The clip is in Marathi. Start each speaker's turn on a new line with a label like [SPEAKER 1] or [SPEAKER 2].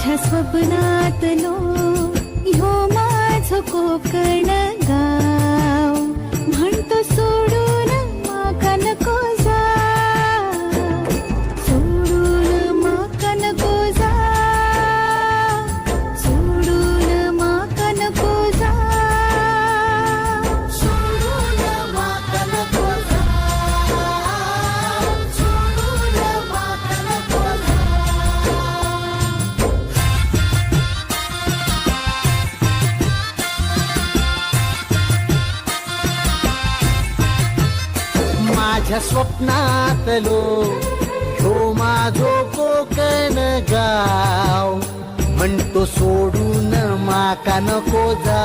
[SPEAKER 1] माझ्या स्वप्नातलो ह्यो माझो कोकण गाव, म्हणतो सोडून माका नको जा, सोडून माका नको जा, सोडून माका नको जा, सोडून माका नको जा, सोडून माका नको जा.
[SPEAKER 2] माझ्या स्वप्नातलो ह्यो माझो कोकण गाव, म्हणतो सोडून माका नको जा.